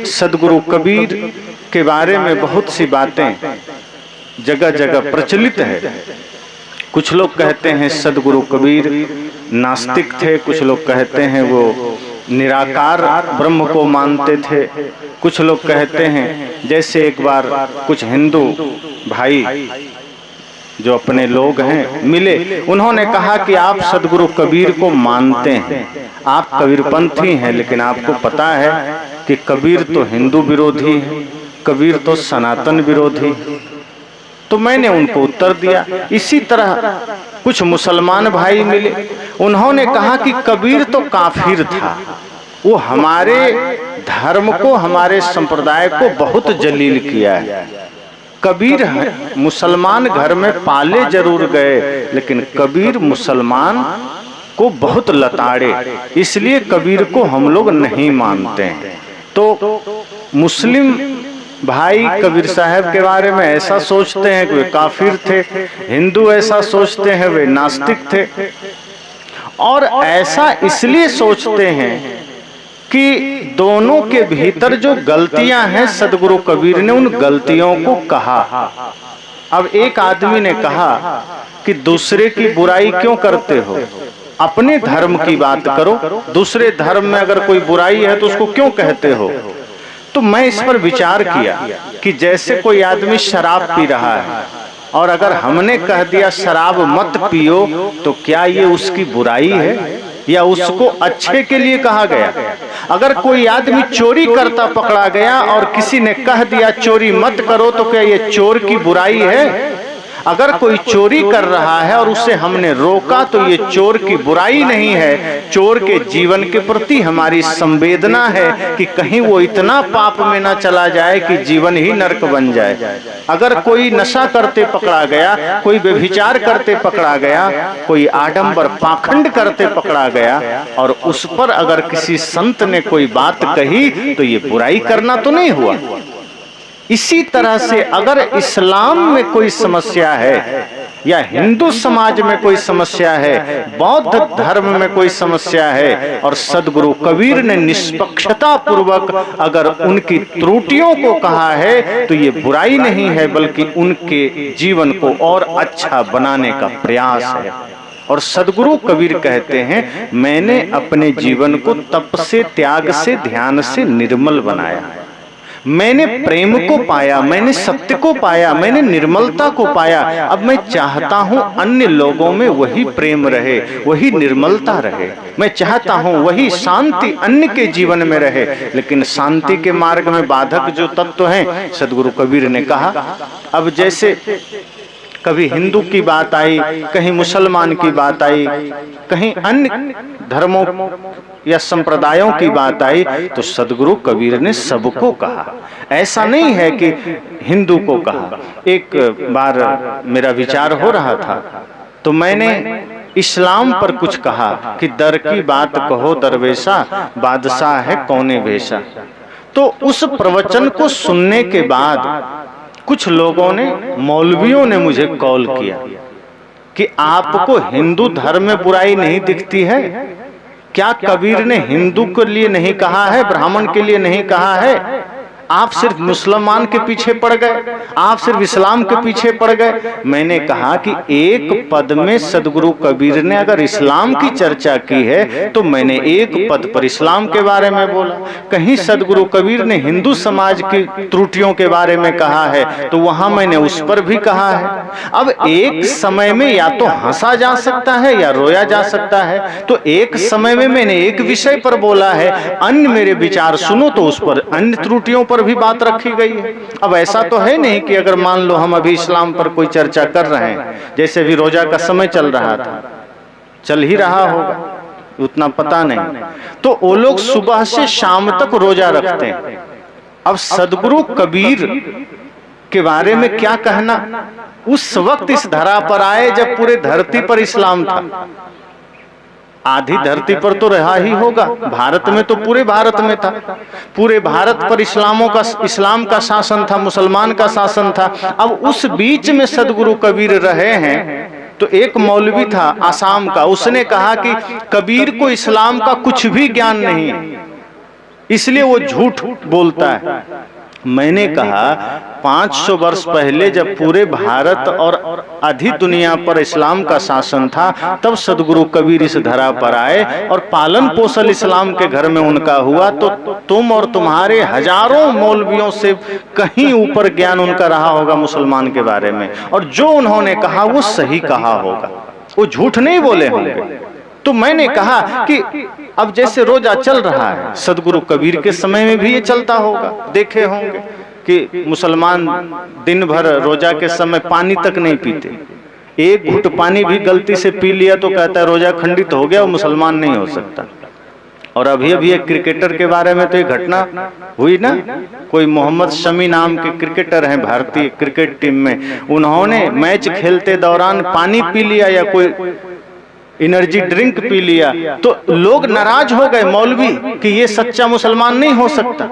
सदगुरु कबीर के बारे में बहुत सी बातें जगह जगह प्रचलित है। कुछ लोग कहते हैं सदगुरु कबीर नास्तिक थे, कुछ लोग कहते हैं वो निराकार ब्रह्म को मानते थे, कुछ लोग कहते हैं जैसे एक बार कुछ हिंदू भाई जो अपने लोग हैं मिले, उन्होंने कहा कि आप सदगुरु कबीर को मानते हैं, आप कबीरपंथी हैं, लेकिन आपको पता है कि कबीर तो हिंदू विरोधी है, कबीर तो सनातन विरोधी। तो मैंने उनको उत्तर दिया। इसी तरह कुछ मुसलमान भाई मिले, उन्होंने कहा कि कबीर तो काफिर था, वो हमारे धर्म को, हमारे संप्रदाय को बहुत जलील किया है। कबीर मुसलमान घर में पाले जरूर गए, लेकिन कबीर मुसलमान को बहुत लताड़े, इसलिए कबीर को हम लोग नहीं मानते हैं। तो मुस्लिम भाई कबीर साहब के बारे में ऐसा सोचते हैं कि वे काफिर थे, हिंदू ऐसा सोचते हैं वे नास्तिक थे, और ऐसा इसलिए सोचते हैं कि दोनों के भीतर जो गलतियां हैं सदगुरु कबीर ने उन गलतियों को कहा। अब एक आदमी ने कहा कि दूसरे की बुराई क्यों करते हो, अपने धर्म की बात करो, दूसरे धर्म में अगर कोई बुराई है तो उसको क्यों कहते हो। तो मैं इस पर विचार किया कि जैसे कोई आदमी शराब पी रहा है और अगर हमने कह दिया शराब मत पियो, तो क्या ये उसकी बुराई है या उसको अच्छे के लिए कहा गया। अगर कोई आदमी चोरी करता पकड़ा गया और किसी ने कह दिया चोरी मत करो, तो क्या ये चोर की बुराई है। अगर कोई चोरी कर रहा है और उसे हमने रोका, तो ये चोर की बुराई नहीं है, चोर के जीवन के प्रति हमारी संवेदना है कि कहीं वो इतना पाप में ना चला जाए कि जीवन ही नरक बन जाए। अगर कोई नशा करते पकड़ा गया, कोई व्यभिचार करते पकड़ा गया, कोई आडंबर पाखंड करते पकड़ा गया और उस पर अगर किसी संत ने कोई बात कही, तो ये बुराई करना तो नहीं हुआ। इसी तरह से अगर इस्लाम में कोई समस्या है या हिंदू समाज में कोई समस्या है, बौद्ध धर्म में कोई समस्या है, और सदगुरु कबीर ने निष्पक्षता पूर्वक अगर उनकी त्रुटियों को कहा है, तो ये बुराई नहीं है, बल्कि उनके जीवन को और अच्छा बनाने का प्रयास है। और सदगुरु कबीर कहते हैं, मैंने अपने जीवन को तप से, त्याग से, ध्यान से निर्मल बनाया। मैंने प्रेम को पाया, मैंने सत्य को पाया, मैंने निर्मलता को पाया। अब मैं चाहता हूं अन्य लोगों में वही प्रेम रहे, वही निर्मलता रहे। मैं चाहता हूं वही शांति अन्य के जीवन में रहे। लेकिन शांति के मार्ग में बाधक जो तत्व हैं, सदगुरु कबीर ने कहा, अब जैसे कभी हिंदू की बात आई, कहीं मुसलमान की बात आई, कहीं अन्य धर्मों या संप्रदायों की बात आई, तो सदगुरु कबीर ने सबको कहा। ऐसा नहीं है कि हिंदू को कहा। एक बार मेरा विचार हो रहा था, तो मैंने इस्लाम पर कुछ कहा कि दर की बात कहो दरवेशा, बादशाह है कौने वेशा। तो उस प्रवचन को सुनने के बाद कुछ लोगों ने, मौलवियों ने मुझे कॉल किया कि आपको हिंदू धर्म में बुराई नहीं दिखती है क्या? कबीर ने हिंदू के लिए नहीं कहा है, ब्राह्मण के लिए नहीं कहा है, आप सिर्फ मुसलमान के पीछे पड़ गए, आप सिर्फ इस्लाम के पीछे पड़ गए। मैंने कहा कि एक पद में सदगुरु कबीर ने अगर इस्लाम की चर्चा की है, तो मैंने एक पद पर इस्लाम के बारे में बोला। कहीं सदगुरु कबीर ने हिंदू समाज की त्रुटियों के बारे में कहा है, तो वहां मैंने उस पर भी कहा है। अब एक समय में या तो हंसा जा सकता है या रोया जा सकता है। तो एक समय में मैंने एक विषय पर बोला है, अन्य मेरे विचार सुनो तो उस पर अन्य त्रुटियों पर भी बात रखी गई है। अब ऐसा तो है नहीं कि अगर मान लो हम अभी इस्लाम पर कोई चर्चा कर रहे हैं, जैसे भी रोजा का समय चल रहा था, चल ही रहा होगा, उतना पता नहीं, तो वो लोग सुबह से शाम तक रोजा रखते हैं। अब सदगुरु कबीर के बारे में क्या कहना, उस वक्त इस धरा पर आए जब पूरे धरती पर इस्लाम था। आधी धरती पर तो रहा ही होगा, भारत में तो पूरे भारत में था, पूरे भारत पर इस्लाम का शासन था, मुसलमान का शासन था। अब उस बीच में सदगुरु कबीर रहे हैं। तो एक मौलवी था आसाम का, उसने कहा कि कबीर को इस्लाम का कुछ भी ज्ञान नहीं, इसलिए वो झूठ बोलता है। मैंने कहा 500 वर्ष पहले जब पूरे भारत और आधी दुनिया पर इस्लाम का शासन था, तब सदगुरु कबीर इस धरा पर आए और पालन पोषण इस्लाम के घर में उनका हुआ, तो तुम और तुम्हारे हजारों मौलवियों से कहीं ऊपर ज्ञान उनका रहा होगा मुसलमान के बारे में, और जो उन्होंने कहा वो सही कहा होगा, वो झूठ नहीं बोले होंगे। तो मैंने कहा कि अब जैसे रोजा चल रहा है, सदगुरु कबीर के समय में भी ये चलता होगा। देखे होंगे कि मुसलमान दिन भर रोजा के समय पानी तक नहीं पीते, एक घुट पानी भी गलती से पी लिया तो कहता है रोजा खंडित हो गया, वो मुसलमान नहीं हो सकता। और अभी अभी एक क्रिकेटर के बारे में तो एक घटना हुई ना, कोई मोहम्मद शमी नाम के क्रिकेटर हैं भारतीय क्रिकेट टीम में, उन्होंने मैच खेलते दौरान पानी पी लिया या कोई एनर्जी ड्रिंक पी लिया, तो लोग नाराज हो गए मौलवी कि ये सच्चा मुसलमान नहीं हो सकता।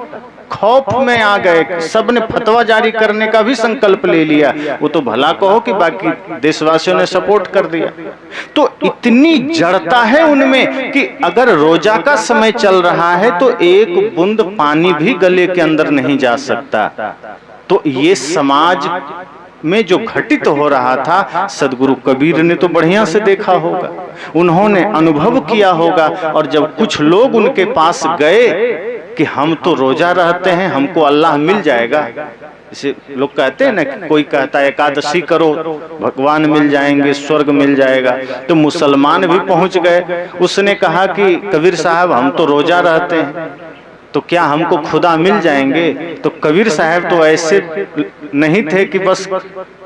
खौफ में आ गए, सबने फतवा जारी करने का भी संकल्प ले लिया। वो तो भला कहो कि बाकी देशवासियों ने सपोर्ट कर दिया। तो इतनी जड़ता है उनमें कि अगर रोजा का समय चल रहा है तो एक बूंद पानी भी गले के अंदर नहीं जा सकता। तो ये समाज में जो घटित हो रहा था, सदगुरु कबीर ने तो बढ़िया से देखा होगा, उन्होंने अनुभव किया होगा। और जब कुछ लोग उनके पास गए कि हम तो रोजा रहते हैं, हमको अल्लाह मिल जाएगा, इसे लोग कहते हैं ना, कोई कहता है एकादशी करो भगवान मिल जाएंगे, स्वर्ग मिल जाएगा, तो मुसलमान भी पहुंच गए। उसने कहा कि कबीर साहब हम तो रोजा रहते हैं, तो क्या हमको खुदा मिल जाएंगे? तो कबीर साहब तो ऐसे नहीं थे कि बस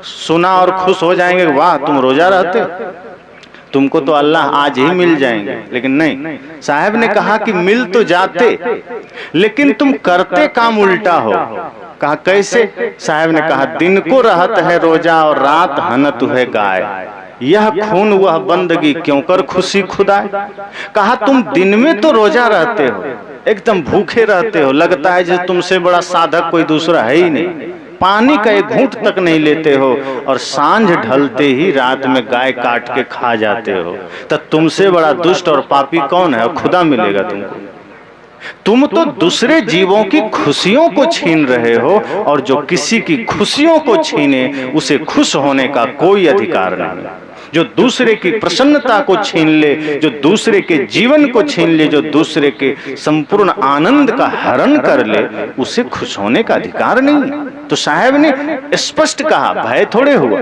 सुना और खुश हो जाएंगे, वाह तुम रोजा रहते हो, तुमको तो अल्लाह आज ही मिल जाएंगे। लेकिन नहीं, साहब ने कहा कि मिल तो जाते, लेकिन तुम करते काम उल्टा हो। कहा कैसे? साहब ने कहा दिन को रहत है रोजा और रात हनत है गाय, यह खून वह बंदगी क्यों कर खुशी खुदाए। कहा तुम दिन में तो रोजा रहते हो, एकदम भूखे रहते हो, लगता है जैसे तुमसे बड़ा साधक कोई दूसरा है ही नहीं, पानी का एक घूंट तक नहीं लेते हो, और सांझ ढलते ही रात में गाय काट के खा जाते हो, तो तुमसे बड़ा दुष्ट और पापी कौन है? खुदा मिलेगा तुमको। तुम तो दूसरे जीवों की खुशियों को छीन रहे हो, और जो किसी की खुशियों को छीने उसे खुश होने का कोई अधिकार नहीं। जो दूसरे की प्रसन्नता को छीन ले, जो दूसरे के जीवन को छीन ले, जो दूसरे के संपूर्ण आनंद का हरण कर ले, उसे खुश होने का अधिकार नहीं। तो साहब ने स्पष्ट कहा, भय थोड़े हुआ।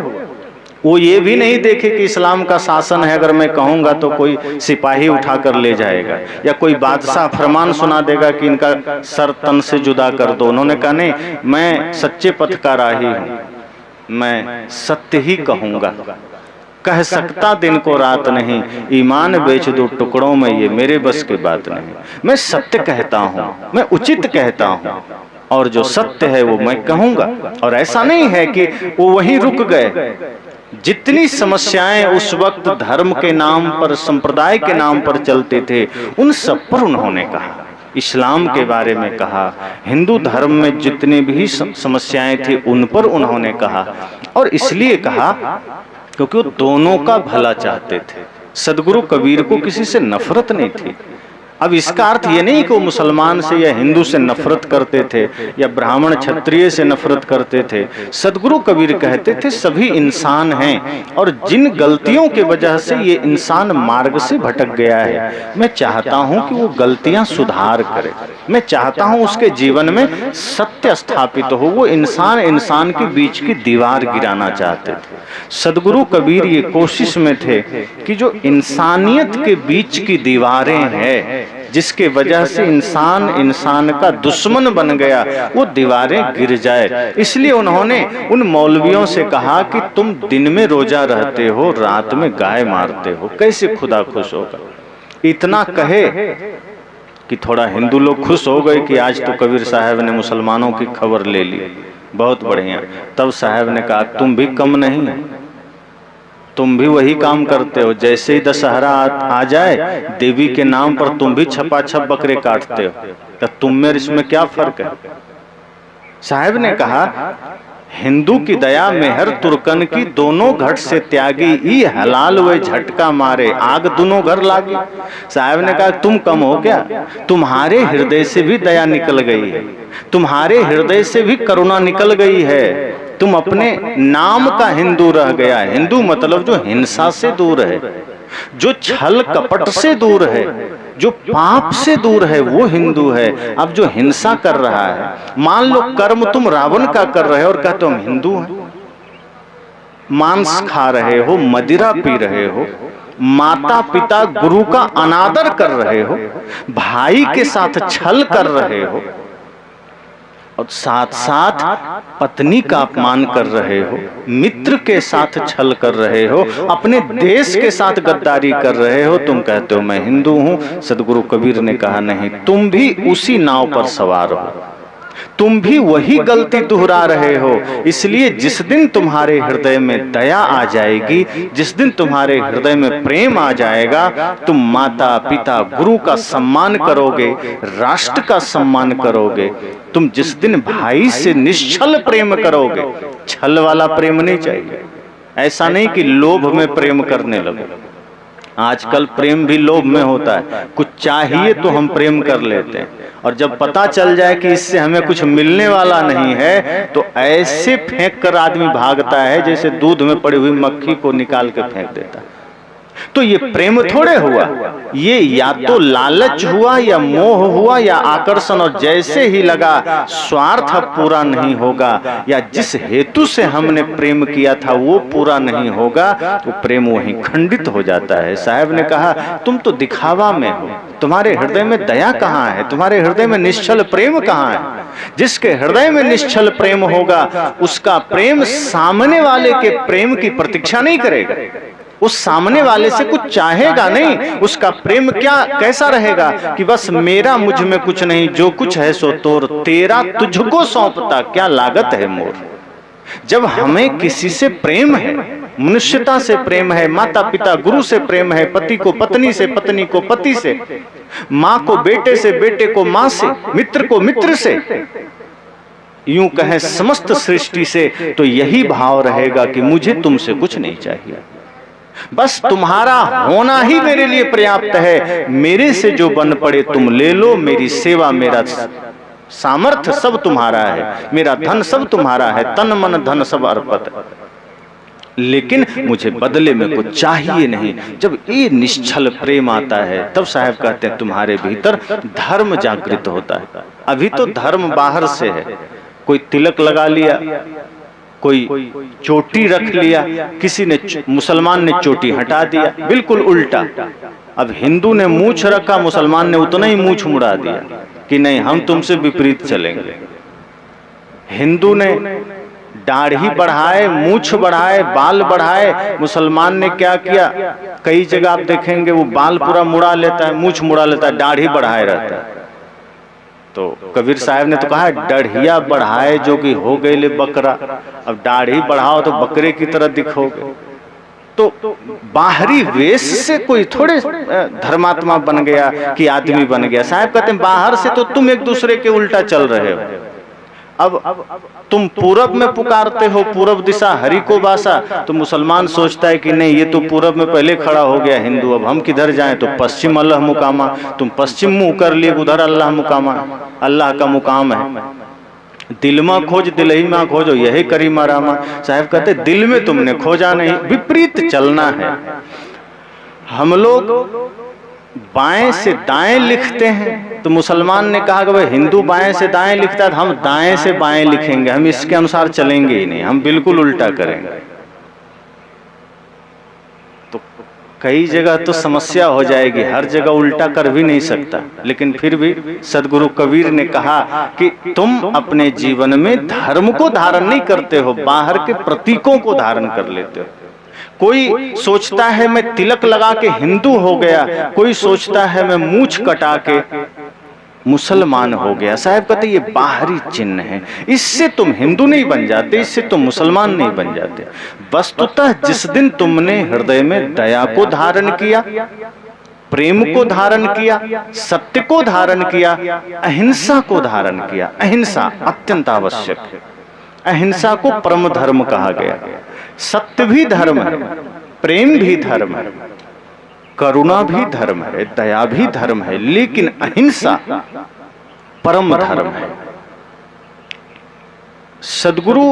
वो ये भी नहीं देखे कि इस्लाम का शासन है, अगर मैं कहूंगा तो कोई सिपाही उठा कर ले जाएगा या कोई बादशाह फरमान सुना देगा कि इनका सर तन से जुदा कर दो। उन्होंने कहा नहीं, मैं सच्चे पथ का राही हूं, मैं सत्य ही कहूंगा, कह सकता दिन को रात नहीं, ईमान बेच दो टुकड़ों में ये मेरे बस की बात नहीं। मैं सत्य कहता हूँ, मैं उचित कहता हूँ, और जो सत्य है वो मैं कहूंगा। और ऐसा नहीं है कि वो वहीं रुक गए। जितनी समस्याएं उस वक्त धर्म के नाम पर, संप्रदाय के नाम पर चलते थे, उन सब पर उन्होंने कहा, इस्लाम के बारे में कहा, हिंदू धर्म में जितने भी समस्याएं थी उन पर उन्होंने कहा। और इसलिए कहा क्योंकि वो दोनों का भला चाहते थे। सदगुरु कबीर को किसी से नफरत नहीं थी। अब इसका अर्थ ये नहीं कि वो मुसलमान से या हिंदू से नफरत करते थे या ब्राह्मण क्षत्रिय से नफरत करते थे। सदगुरु कबीर कहते थे सभी इंसान हैं, और जिन गलतियों के वजह से ये इंसान मार्ग से भटक गया है, मैं चाहता हूं कि वो गलतियां सुधार करे। मैं चाहता हूं उसके जीवन में सत्य स्थापित हो। वो इंसान इंसान के बीच की दीवार गिराना चाहते थे। सदगुरु कबीर ये कोशिश में थे कि जो इंसानियत के बीच की दीवारें हैं, जिसके वजह से इंसान इंसान का दुश्मन बन गया, वो दीवारें गिर जाए। इसलिए उन्होंने उन मौलवियों से कहा कि तुम दिन में रोजा रहते हो, रात में गाय मारते हो, कैसे खुदा खुश होगा? इतना कहे कि थोड़ा हिंदू लोग खुश हो गए कि आज तो कबीर साहब ने मुसलमानों की खबर ले ली, बहुत बढ़िया। तब साहब ने कहा तुम भी कम नहीं, तुम भी वही काम करते हो। जैसे ही दशहरा आ जाए, देवी के नाम पर तुम भी छपाछप बकरे काटते हो, तो तुम में इसमें क्या फर्क है? साहब ने कहा हिंदू की दया मेहर तुर्कन की, दोनों घट से त्यागी, ई हलाल वे झटका मारे, आग दोनों घर लागी। साहब ने कहा तुम कम हो क्या? तुम्हारे हृदय से भी दया निकल गई है, तुम्हारे हृदय से भी करुणा निकल गई है। तुम अपने नाम का हिंदू रह गया। हिंदू मतलब जो हिंसा से दूर है, जो छल कपट से दूर है, जो पाप से दूर है, वो हिंदू है। अब जो हिंसा कर रहा है, मान लो कर्म तुम रावण का कर रहे हो और कहते हो हम हिंदू हैं, मांस खा रहे हो, मदिरा पी रहे हो, माता पिता गुरु का अनादर कर रहे हो, भाई के साथ छल कर रहे हो, और साथ साथ पत्नी का अपमान कर रहे हो, मित्र के साथ छल कर रहे हो, अपने देश के साथ गद्दारी कर रहे हो, तुम कहते हो मैं हिंदू हूं। सदगुरु कबीर ने कहा नहीं, तुम भी उसी नाव पर सवार हो, तुम भी वही गलती दोहरा रहे हो। इसलिए जिस दिन तुम्हारे हृदय में दया आ जाएगी, जिस दिन तुम्हारे हृदय में प्रेम आ जाएगा, तुम माता पिता गुरु का सम्मान करोगे, राष्ट्र का सम्मान करोगे। तुम जिस दिन भाई से निश्चल प्रेम करोगे, छल वाला प्रेम नहीं चाहिए। ऐसा नहीं कि लोभ में प्रेम करने लगो। आजकल प्रेम भी लोभ में होता है, कुछ चाहिए तो हम प्रेम कर लेते हैं, और जब पता चल जाए कि इससे हमें कुछ मिलने वाला नहीं है तो ऐसे फेंक कर आदमी भागता है जैसे दूध में पड़ी हुई मक्खी को निकाल के फेंक देता है। तो ये प्रेम थोड़े हुआ, ये या तो लालच हुआ, या मोह हुआ, या आकर्षण। और जैसे ही लगा स्वार्थ अब पूरा नहीं होगा, या जिस हेतु से हमने प्रेम किया था वो पूरा नहीं होगा, तो प्रेम वहीं खंडित हो जाता है। साहब ने कहा तुम तो दिखावा में हो, तुम्हारे हृदय में दया कहाँ है, तुम्हारे हृदय में निश्चल प्रेम कहाँ है? जिसके हृदय में निश्चल प्रेम होगा, उसका प्रेम सामने वाले के प्रेम की प्रतीक्षा नहीं करेगा, उस सामने वाले से कुछ चाहेगा नहीं। उसका प्रेम क्या कैसा रहेगा कि बस मेरा मुझ में कुछ नहीं, जो कुछ है सो तोर, तेरा तुझको सौंपता क्या लागत है मोर। जब हमें किसी से प्रेम है, मनुष्यता से प्रेम है, माता पिता गुरु से प्रेम है, पति को पत्नी से, पत्नी को पति से, माँ को बेटे से, बेटे को माँ से, मित्र को मित्र से, यूं कहें समस्त सृष्टि से, तो यही भाव रहेगा कि मुझे तुमसे कुछ नहीं चाहिए, बस तुम्हारा होना ही मेरे लिए पर्याप्त है। मेरे से जो बन पड़े तुम ले लो, मेरी सेवा, मेरा सामर्थ्य सब तुम्हारा है, मेरा धन सब तुम्हारा है, तन मन धन सब अर्पित, लेकिन मुझे बदले में कुछ चाहिए नहीं। जब ये निश्चल प्रेम आता है तब साहब कहते हैं तुम्हारे भीतर धर्म जागृत होता है। अभी तो धर्म बाहर से है, कोई तिलक लगा लिया, कोई चोटी रख लिया, किसी ने मुसलमान ने चोटी हटा दिया, बिल्कुल उल्टा। अब हिंदू ने मूछ रखा, मुसलमान ने उतना ही मूछ मुड़ा दिया कि नहीं हम तुमसे विपरीत चलेंगे। हिंदू ने दाढ़ी बढ़ाए, मूछ बढ़ाए, बाल बढ़ाए, मुसलमान ने क्या किया, कई जगह आप देखेंगे वो बाल पूरा मुड़ा लेता है, मूछ मुड़ा लेता है, दाढ़ी बढ़ाए रहता है। तो कबीर साहब ने तो कहा दाढ़िया बढ़ाए जो कि हो गए ले बकरा, अब दाढ़ी बढ़ाओ तो बकरे की तरह दिखोगे। तो बाहरी वेश से कोई थोड़े धर्मात्मा बन गया कि आदमी बन गया। साहब कहते हैं बाहर से तो तुम एक दूसरे के उल्टा चल रहे हो। अब तुम पूरब में पुकारते हो, पूरब दिशा हरि को बासा, तो मुसलमान सोचता है कि नहीं ये तो पूरब में पहले खड़ा हो गया हिंदू, अब हम किधर जाएं, तो पश्चिम अल्लाह मुकामा, तुम पश्चिम मुंह कर लिए, उधर अल्लाह मुकामा, अल्लाह का मुकाम है। दिल में खोज दिलही में खोजो, यही करीमा रामा। साहब कहते दिल में तुमने खोजा नहीं, विपरीत चलना है। हम लोग बाएं से दाएं लिखते हैं, तो मुसलमान ने कहा कि भाई हिंदू बाएं से दाएं लिखता है तो हम दाएं से बाएं लिखेंगे, हम इसके अनुसार चलेंगे ही नहीं, हम बिल्कुल उल्टा करेंगे। तो कई जगह तो समस्या हो जाएगी, हर जगह उल्टा कर भी नहीं सकता। लेकिन फिर भी सदगुरु कबीर ने कहा कि तुम अपने जीवन में धर्म को धारण नहीं करते हो, बाहर के प्रतीकों को धारण कर लेते हो। कोई सोचता है मैं तिलक लगा के हिंदू हो गया, कोई सोचता है मैं मूछ कटा के मुसलमान हो गया। साहब कहते ये बाहरी चिन्ह है, इससे तुम हिंदू नहीं बन जाते, इससे तुम मुसलमान नहीं बन जाते। वस्तुतः जिस दिन तुमने हृदय में दया को धारण किया, प्रेम को धारण किया, सत्य को धारण किया, अहिंसा को धारण किया, अहिंसा अत्यंत आवश्यक है। अहिंसा को परम धर्म कहा गया। सत्य भी धर्म है, प्रेम भी धर्म है, करुणा भी धर्म है, दया भी धर्म है, लेकिन अहिंसा परम धर्म है। सदगुरु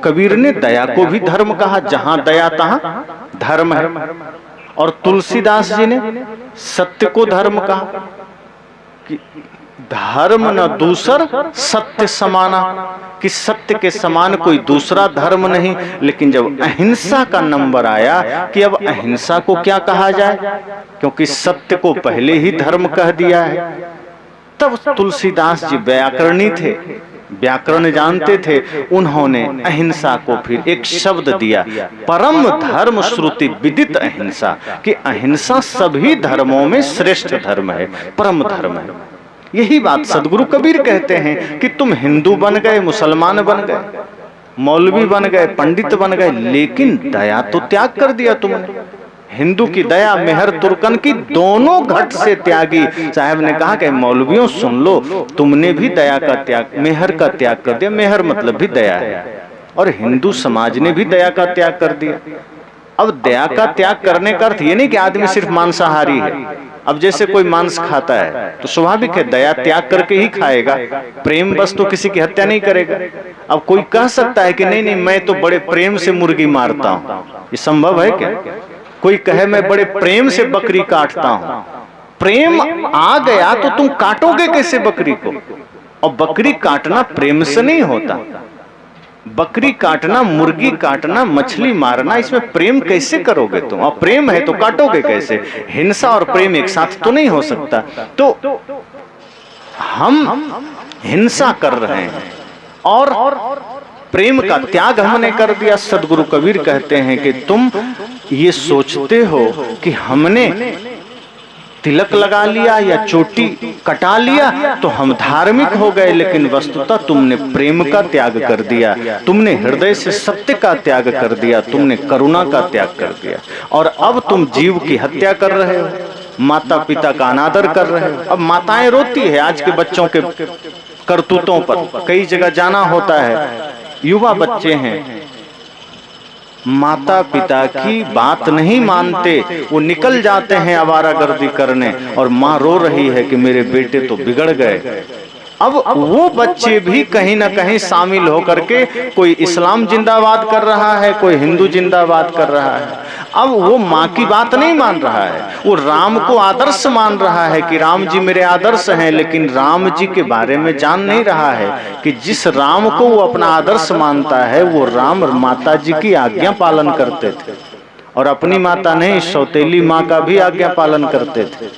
कबीर ने दया को भी धर्म कहा, जहां दया तहां धर्म है। और तुलसीदास जी ने सत्य को धर्म कहा कि धर्म न दूसर सत्य समाना, कि सत्य के समान कोई दूसरा धर्म नहीं। लेकिन जब अहिंसा का नंबर आया कि अब अहिंसा को क्या कहा जाए, क्योंकि सत्य को पहले ही धर्म कह दिया है, तब तुलसीदास जी व्याकरणी थे, व्याकरण जानते थे। उन्होंने अहिंसा को फिर एक शब्द दिया, परम धर्म श्रुति विदित अहिंसा, कि अहिंसा सभी धर्मों में श्रेष्ठ धर्म है, परम धर्म है। यही बात सदगुरु कबीर कहते हैं कि तुम हिंदू बन गए, मुसलमान बन गए, मौलवी बन गए, पंडित बन गए, लेकिन दया तो त्याग कर दिया तुमने। हिंदू की दया मेहर तुर्कन की दोनों घट से त्यागी। साहब ने कहा कि मौलवियों सुन लो, तुमने भी दया का त्याग, मेहर का त्याग कर दिया। मेहर मतलब भी दया है, और हिंदू समाज ने भी दया का त्याग कर दिया। अब दया का त्याग करने का अर्थ ये नहीं कि आदमी सिर्फ मांसाहारी है। अब जैसे कोई मांस खाता है तो स्वाभाविक है दया त्याग करके ही खाएगा, प्रेम बस तो किसी की हत्या नहीं करेगा। अब कोई कह सकता है कि नहीं नहीं मैं तो बड़े प्रेम से मुर्गी मारता हूं, ये संभव है क्या? कोई कहे मैं बड़े प्रेम से बकरी काटता हूं, प्रेम आ गया तो तुम काटोगे कैसे बकरी को? और बकरी काटना प्रेम से नहीं होता, बकरी काटना, मुर्गी काटना, मछली मारना, इसमें प्रेम कैसे करोगे तुम? और प्रेम है तो काटोगे कैसे? हिंसा और प्रेम एक साथ तो नहीं हो सकता। तो हम हिंसा कर रहे हैं और प्रेम का त्याग हमने कर दिया। सदगुरु कबीर कहते हैं कि तुम ये सोचते हो कि हमने तिलक लगा लिया या चोटी कटा लिया तो हम धार्मिक हो गए, लेकिन वस्तुतः तुमने प्रेम का त्याग कर दिया, तुमने हृदय से सत्य का त्याग कर दिया, तुमने करुणा का त्याग कर दिया। और अब तुम जीव की हत्या कर रहे हो, माता पिता का अनादर कर रहे हो। अब माताएं रोती है आज के बच्चों के करतूतों पर। कई जगह जाना होता है, युवा बच्चे हैं, माता पिता की बात नहीं मानते, वो निकल जाते हैं आवारागर्दी करने, और माँ रो रही है कि मेरे बेटे तो बिगड़ गए। अब वो बच्चे भी कहीं ना कहीं शामिल होकर के कोई इस्लाम जिंदाबाद कर रहा है, कोई हिंदू जिंदाबाद कर रहा है। अब वो माँ की बात नहीं मान रहा है, वो राम को आदर्श मान रहा है कि राम जी मेरे आदर्श हैं, लेकिन राम जी के बारे में जान नहीं रहा है कि जिस राम को वो अपना आदर्श मानता है वो राम माता जी की आज्ञा पालन करते थे, और अपनी माता नहीं, सौतेली माँ का भी आज्ञा पालन करते थे।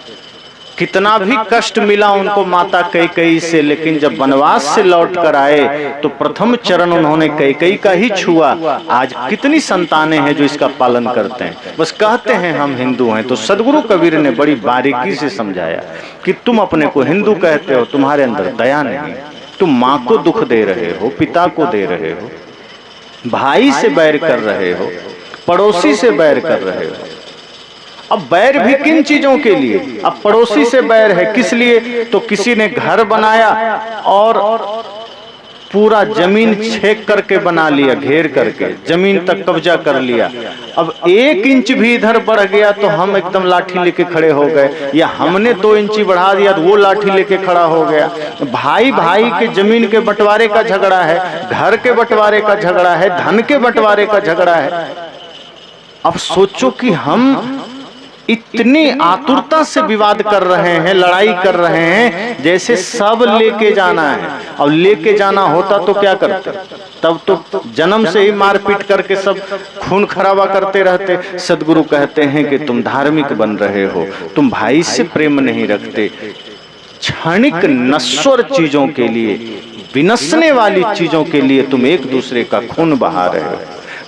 कितना भी कष्ट मिला उनको माता कैकेयी से, लेकिन जब वनवास से लौट कर आए तो प्रथम चरण उन्होंने कैकेयी का ही छुआ। आज कितनी संतानें हैं जो इसका पालन करते हैं, बस कहते हैं हम हिंदू हैं। तो सदगुरु कबीर ने बड़ी बारीकी से समझाया कि तुम अपने को हिंदू कहते हो, तुम्हारे अंदर दया नहीं, तुम माँ को दुख दे रहे हो, पिता को दे रहे हो, भाई से बैर कर रहे हो, पड़ोसी से बैर कर रहे हो। अब बैर भी किन चीजों के लिए? अब पड़ोसी से बैर है किस लिए? तो किसी ने घर बनाया और पूरा जमीन छेक करके बना लिया, घेर करके जमीन तक कब्जा कर लिया। अब 1 इंच भी इधर बढ़ गया तो हम एकदम लाठी लेके खड़े हो गए, या हमने 2 इंची बढ़ा दिया तो वो लाठी लेके खड़ा हो गया। भाई भाई के जमीन के बंटवारे का झगड़ा है, घर के बंटवारे का झगड़ा है, धन के बंटवारे का झगड़ा है। अब सोचो कि हम इतनी आतुरता से विवाद कर रहे हैं, लड़ाई कर रहे हैं, जैसे सब लेके जाना है। और लेके जाना होता तो क्या करते? तब तो जन्म से ही मारपीट करके सब खून खराबा करते रहते। सदगुरु कहते हैं कि तुम धार्मिक बन रहे हो, तुम भाई से प्रेम नहीं रखते, क्षणिक नश्वर चीजों के लिए, विनसने वाली चीजों के लिए तुम एक दूसरे का खून बहा रहे हो,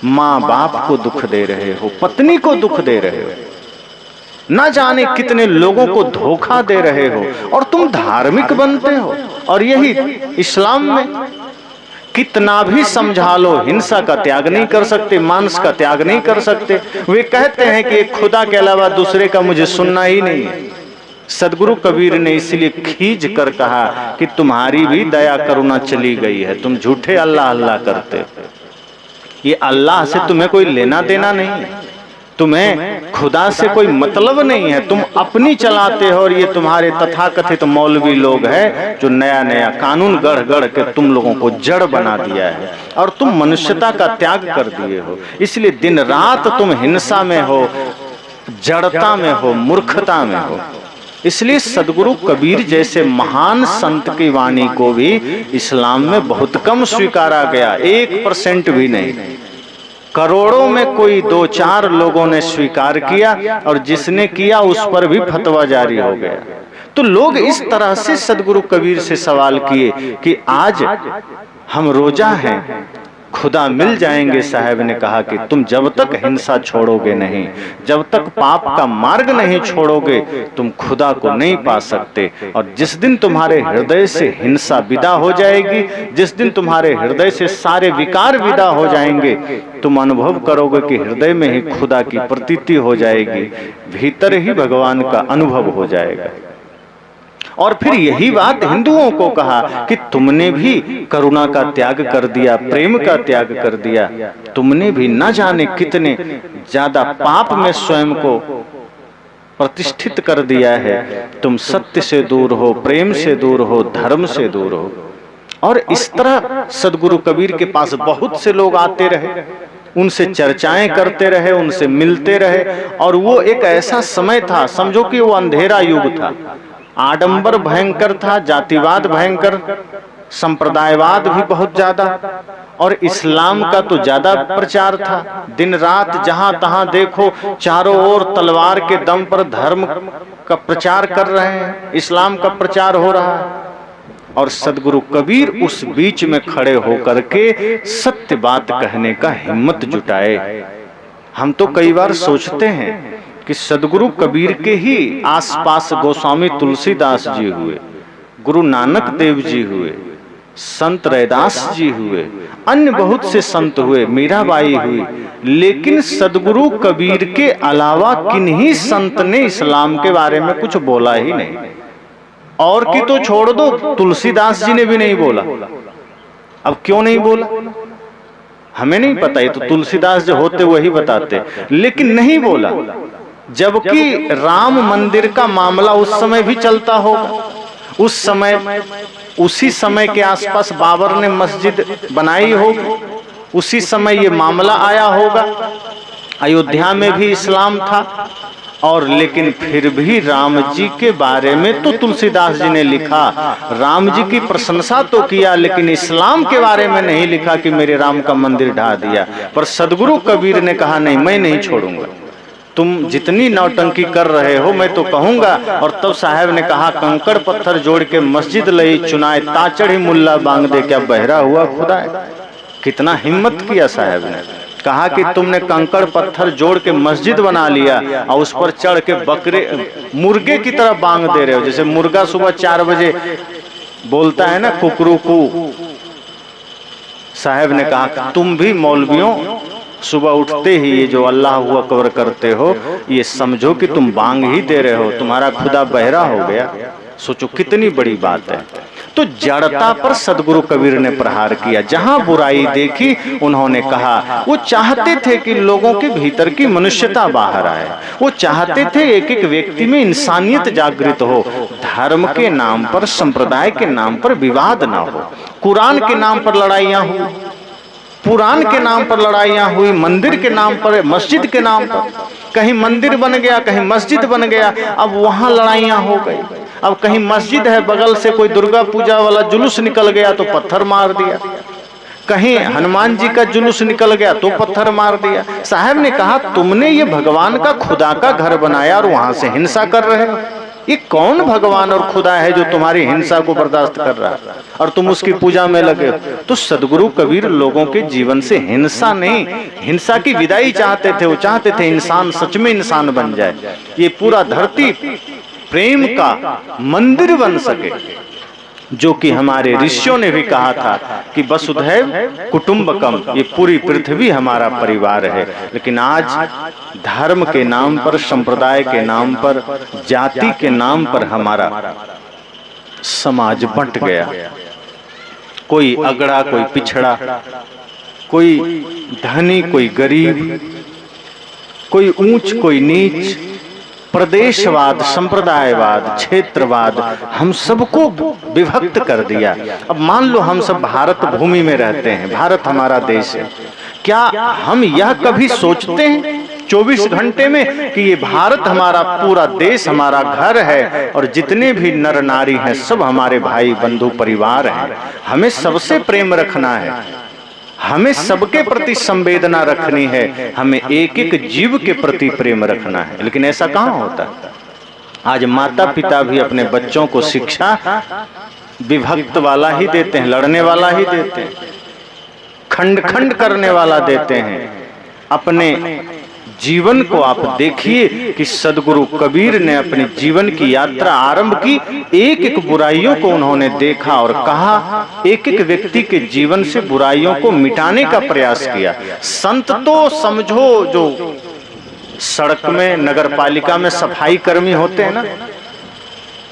माँ बाप को दुख दे रहे हो, पत्नी को दुख दे रहे हो, ना जाने कितने लोगों को धोखा दे रहे हो, और तुम धार्मिक बनते हो। और यही इस्लाम में कितना भी समझा लो, हिंसा का त्याग नहीं कर सकते, मांस का त्याग नहीं कर सकते। वे कहते हैं कि एक खुदा के अलावा दूसरे का मुझे सुनना ही नहीं है। सदगुरु कबीर ने इसलिए खींच कर कहा कि तुम्हारी भी दया करुणा चली गई है, तुम झूठे अल्लाह अल्लाह करते हो। ये अल्लाह से तुम्हें कोई लेना देना नहीं है, तुम्हें खुदा से कोई मतलब नहीं है, तुम अपनी चलाते हो। और ये तुम्हारे तथाकथित मौलवी लोग हैं जो नया नया कानून गढ़ गढ़ के तुम लोगों को जड़ बना दिया है और तुम मनुष्यता का त्याग कर दिए हो। इसलिए दिन रात तुम हिंसा में हो, जड़ता में हो, मूर्खता में हो। इसलिए सदगुरु कबीर जैसे महान संत की वाणी को भी इस्लाम में बहुत कम स्वीकारा गया, 1% भी नहीं। करोड़ों में कोई 2-4 लोगों ने स्वीकार किया और जिसने किया उस पर भी फतवा जारी हो गया। तो लोग इस तरह से सदगुरु कबीर से सवाल किए कि आज हम रोजा हैं, खुदा मिल जाएंगे। साहब ने कहा कि तुम जब तक हिंसा छोड़ोगे नहीं, जब तक पाप का मार्ग नहीं छोड़ोगे, तुम खुदा को नहीं पा सकते। और जिस दिन तुम्हारे हृदय से हिंसा विदा हो जाएगी, जिस दिन तुम्हारे हृदय से सारे विकार विदा हो जाएंगे, तुम अनुभव करोगे कि हृदय में ही खुदा की प्रतीति हो जाएगी, भीतर ही भगवान का अनुभव हो जाएगा। और फिर यही बात हिंदुओं को कहा कि तुमने भी करुणा का त्याग कर दिया, प्रेम का त्याग कर दिया, तुमने भी न जाने कितने ज्यादा पाप में स्वयं को प्रतिष्ठित कर दिया है। तुम सत्य से दूर हो, प्रेम से दूर हो, धर्म से दूर हो। और इस तरह सदगुरु कबीर के पास बहुत से लोग आते रहे, उनसे चर्चाएं करते रहे, उनसे मिलते रहे। और वो एक ऐसा समय था, समझो कि वो अंधेरा युग था, आडंबर भयंकर था, जातिवाद भयंकर, संप्रदायवाद भी बहुत ज्यादा, और इस्लाम का तो ज्यादा प्रचार था। दिन रात जहां तहां देखो चारों ओर तलवार के दम पर धर्म का प्रचार कर रहे हैं, इस्लाम का प्रचार हो रहा है। और सदगुरु कबीर उस बीच में खड़े होकर के सत्य बात कहने का हिम्मत जुटाए। हम तो कई बार सोचते हैं कि सदगुरु कबीर के ही आसपास गोस्वामी तुलसीदास जी हुए, गुरु नानक देव जी हुए, संत रैदास जी हुए, अन्य बहुत से संत हुए, मीराबाई हुई, लेकिन सदगुरु कबीर के अलावा किन्हीं संत ने इस्लाम के बारे में कुछ बोला ही नहीं। और की तो छोड़ दो, तुलसीदास जी ने भी नहीं बोला। अब क्यों नहीं बोला हमें नहीं पता, ये तो तुलसीदास जो होते वही बताते, लेकिन नहीं बोला। जबकि राम मंदिर का मामला उस समय भी चलता होगा, उस समय उसी समय के आसपास बाबर ने मस्जिद बनाई होगी, उसी समय ये मामला आया होगा, अयोध्या में भी इस्लाम था। और लेकिन फिर भी राम जी के बारे में तो तुलसीदास जी ने लिखा, राम जी की प्रशंसा तो किया, लेकिन इस्लाम के बारे में नहीं लिखा कि मेरे राम का मंदिर ढा दिया। पर सदगुरु कबीर ने कहा नहीं, मैं नहीं छोड़ूंगा, तुम जितनी नौटंकी कर रहे हो मैं तो कहूंगा। और तब साहब ने कहा कंकड़ पत्थर जोड़ के मस्जिद लई चुनाए, ताचड़ ही मुल्ला बांग दे, क्या बहरा हुआ खुदा है। कितना हिम्मत किया साहब ने, कहा कि तुमने कंकड़ पत्थर जोड़ के मस्जिद बना लिया और उस पर चढ़ के बकरे मुर्गे की तरह बांग दे रहे हो। जैसे मुर्गा सुबह 4 बजे बोलता है ना कुकरूकू, साहब ने कहा तुम भी मौलवियों सुबह उठते ही ये जो अल्लाह अकबर करते हो, ये समझो कि तुम बांग ही दे रहे हो, तुम्हारा खुदा बहरा हो गया। सोचो कितनी बड़ी बात है। तो जड़ता पर सदगुरु कबीर ने प्रहार किया, जहां बुराई देखी उन्होंने कहा। वो चाहते थे कि लोगों के भीतर की मनुष्यता बाहर आए, वो चाहते थे एक एक व्यक्ति में इंसानियत जागृत हो, धर्म के नाम पर, संप्रदाय के नाम पर विवाद ना हो, कुरान के नाम पर लड़ाइयां हुई, पुराण के नाम पर लड़ाइयां हुई, मंदिर के नाम पर, मस्जिद के नाम पर, कहीं मंदिर बन गया कहीं मस्जिद बन गया, अब वहां लड़ाइयां हो गई। अब कहीं मस्जिद है, बगल से कोई दुर्गा पूजा वाला जुलूस निकल गया तो पत्थर मार दिया, कहीं हनुमान जी का जुलूस निकल गया तो पत्थर मार दिया। साहब ने कहा तुमने ये भगवान का खुदा का घर बनाया और वहां से हिंसा कर रहे हो। ये कौन भगवान और खुदा है जो तुम्हारी हिंसा को बर्दाश्त कर रहा है और तुम उसकी पूजा में लगे हो। तो सदगुरु कबीर लोगों के जीवन से हिंसा नहीं, हिंसा की विदाई चाहते थे। वो चाहते थे इंसान सच में इंसान बन जाए, ये पूरा धरती प्रेम का मंदिर बन सके। जो कि हमारे ऋषियों ने भी कहा था कि वसुधैव कुटुंबकम, ये पूरी पृथ्वी हमारा परिवार है। लेकिन आज धर्म के नाम पर, संप्रदाय के नाम पर, जाति के नाम पर हमारा समाज बंट गया। कोई अगड़ा, कोई पिछड़ा, कोई धनी, कोई गरीब, कोई ऊंच, कोई नीच, प्रदेशवाद, संप्रदायवाद, क्षेत्रवाद, हम सबको विभक्त कर दिया। अब मान लो हम सब भारत भूमि में रहते हैं, भारत हमारा देश है, क्या हम यह कभी सोचते हैं 24 घंटे में कि ये भारत हमारा पूरा देश, हमारा घर है और जितने भी नर नारी हैं सब हमारे भाई बंधु परिवार हैं, हमें सबसे प्रेम रखना है, हमें सबके प्रति संवेदना रखनी है, हमें एक एक जीव के प्रति प्रेम रखना है। लेकिन ऐसा कहाँ होता है? आज माता पिता भी अपने बच्चों को शिक्षा विभक्त वाला ही देते हैं, लड़ने वाला ही देते हैं, खंड खंड करने वाला देते हैं। अपने जीवन को आप देखिए कि सदगुरु कबीर ने अपने जीवन की यात्रा आरंभ की, एक एक बुराइयों को उन्होंने देखा और कहा, एक एक व्यक्ति के जीवन से बुराइयों को मिटाने का प्रयास किया। संत तो समझो जो सड़क में, नगर पालिका में सफाई कर्मी होते हैं ना,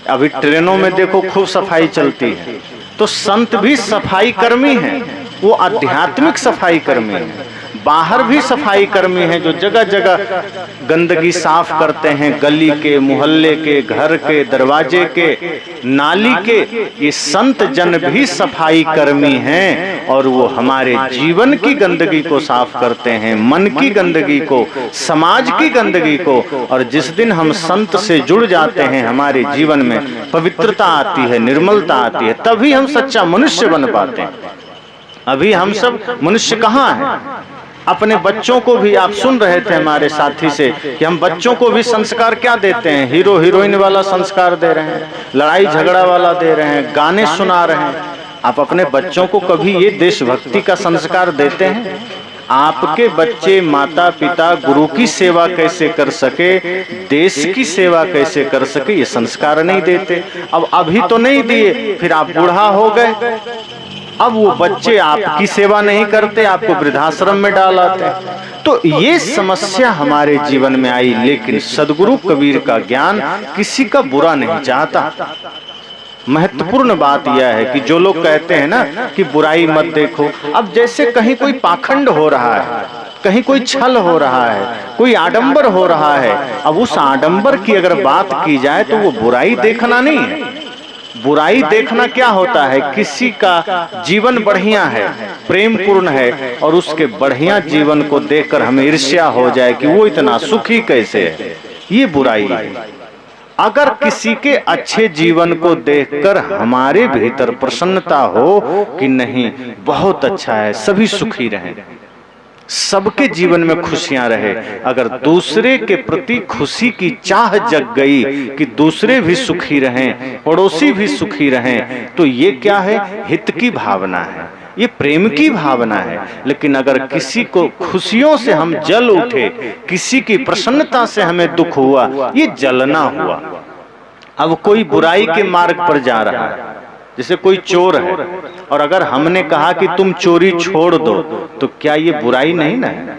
अभी ट्रेनों में देखो खूब सफाई चलती है, तो संत भी सफाई कर्मी हैं, वो आध्यात्मिक सफाई कर्मी हैं। बाहर भी सफाई कर्मी हैं जो जगह जगह गंदगी साफ करते हैं, गली के, मोहल्ले के, घर के, दरवाजे के, नाली के। ये संत जन भी सफाई कर्मी हैं और वो हमारे जीवन की गंदगी को साफ करते हैं, मन की गंदगी को, समाज की गंदगी को। और जिस दिन हम संत से जुड़ जाते हैं, हमारे जीवन में पवित्रता आती है, निर्मलता आती है, तभी हम सच्चा मनुष्य बन पाते हैं। अभी हम सब मनुष्य कहाँ हैं? अपने बच्चों को भी, आप सुन रहे थे हमारे साथी से कि हम बच्चों को भी संस्कार क्या देते हैं, हीरो हीरोइन वाला संस्कार दे रहे हैं, लड़ाई झगड़ा वाला दे रहे हैं, गाने सुना रहे हैं। आप अपने बच्चों को कभी ये देशभक्ति का संस्कार देते हैं? आपके बच्चे माता पिता गुरु की सेवा कैसे कर सके, देश की सेवा कैसे कर सके, ये संस्कार नहीं देते। अब अभी तो नहीं दिए, फिर आप बूढ़ा हो गए, अब वो बच्चे आपकी सेवा नहीं करते, आपको वृद्धाश्रम में डाल आते। तो ये समस्या हमारे जीवन में आई। लेकिन सदगुरु कबीर का ज्ञान किसी का बुरा नहीं चाहता। महत्वपूर्ण बात यह है कि जो लोग कहते हैं ना कि बुराई मत देखो, अब जैसे कहीं कोई पाखंड हो रहा है, कहीं कोई छल हो रहा है, कोई आडंबर हो रहा है, अब उस आडंबर की अगर बात की जाए तो वो बुराई देखना नहीं है। बुराई देखना क्या होता है? किसी का जीवन बढ़िया है, प्रेम पूर्ण है और उसके बढ़िया जीवन को देखकर हमें ईर्ष्या हो जाए कि वो इतना सुखी कैसे है, ये बुराई है। अगर किसी के अच्छे जीवन को देखकर हमारे भीतर प्रसन्नता हो कि नहीं बहुत अच्छा है, सभी सुखी रहें, सबके जीवन में खुशियां रहे, अगर दूसरे के प्रति खुशी की चाह जग गई कि दूसरे भी सुखी रहें, पड़ोसी भी सुखी रहें, तो ये क्या है? हित की भावना है, ये प्रेम की भावना है। लेकिन अगर किसी को खुशियों से हम जल उठे, किसी की प्रसन्नता से हमें दुख हुआ, ये जलना हुआ। अब कोई बुराई के मार्ग पर जा रहा है, जैसे कोई चोर है और अगर हमने कहा कि तुम चोरी छोड़ दो, तो क्या ये बुराई नहीं ना है?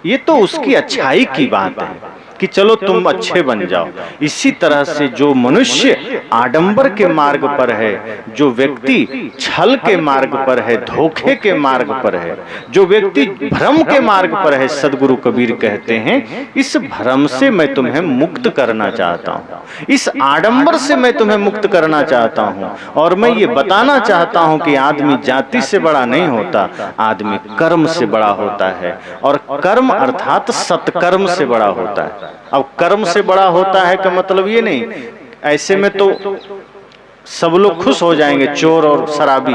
ये तो उसकी अच्छाई की बात है कि चलो तुम अच्छे बन जाओ। इसी तरह से जो मनुष्य आडंबर के मार्ग पर है, जो व्यक्ति छल के मार्ग पर है, धोखे के मार्ग पर है, जो व्यक्ति भ्रम के मार्ग पर है, सदगुरु कबीर कहते हैं इस भ्रम से मैं तुम्हें मुक्त करना चाहता हूँ, इस आडंबर से मैं तुम्हें मुक्त करना चाहता हूँ। और मैं ये बताना चाहता हूँ कि आदमी जाति से बड़ा नहीं होता, आदमी कर्म से बड़ा होता है, और कर्म अर्थात सत्कर्म से बड़ा होता है। अब कर्म से बड़ा होता है का मतलब ये नहीं, ऐसे में तो सब लोग खुश हो जाएंगे, चोर और शराबी।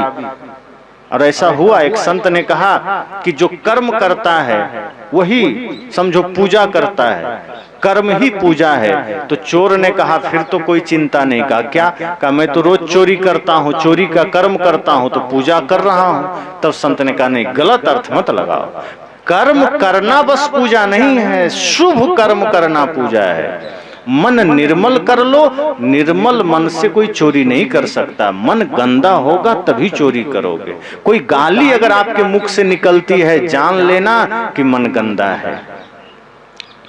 और ऐसा हुआ, एक संत ने कहा कि जो कर्म करता है वही समझो पूजा करता है, कर्म ही पूजा है। तो चोर ने कहा फिर तो कोई चिंता नहीं। कहा मैं तो रोज चोरी करता हूँ, चोरी का कर्म करता हूँ, तो पूजा कर रहा हूँ। तब संत ने कहा नहीं, गलत अर्थ मत लगाओ, कर्म करना बस पूजा नहीं है, शुभ कर्म करना पूजा है। मन निर्मल कर लो। निर्मल मन से कोई चोरी नहीं कर सकता, मन गंदा होगा तभी चोरी करोगे। कोई गाली अगर आपके मुख से निकलती है, जान लेना कि मन गंदा है।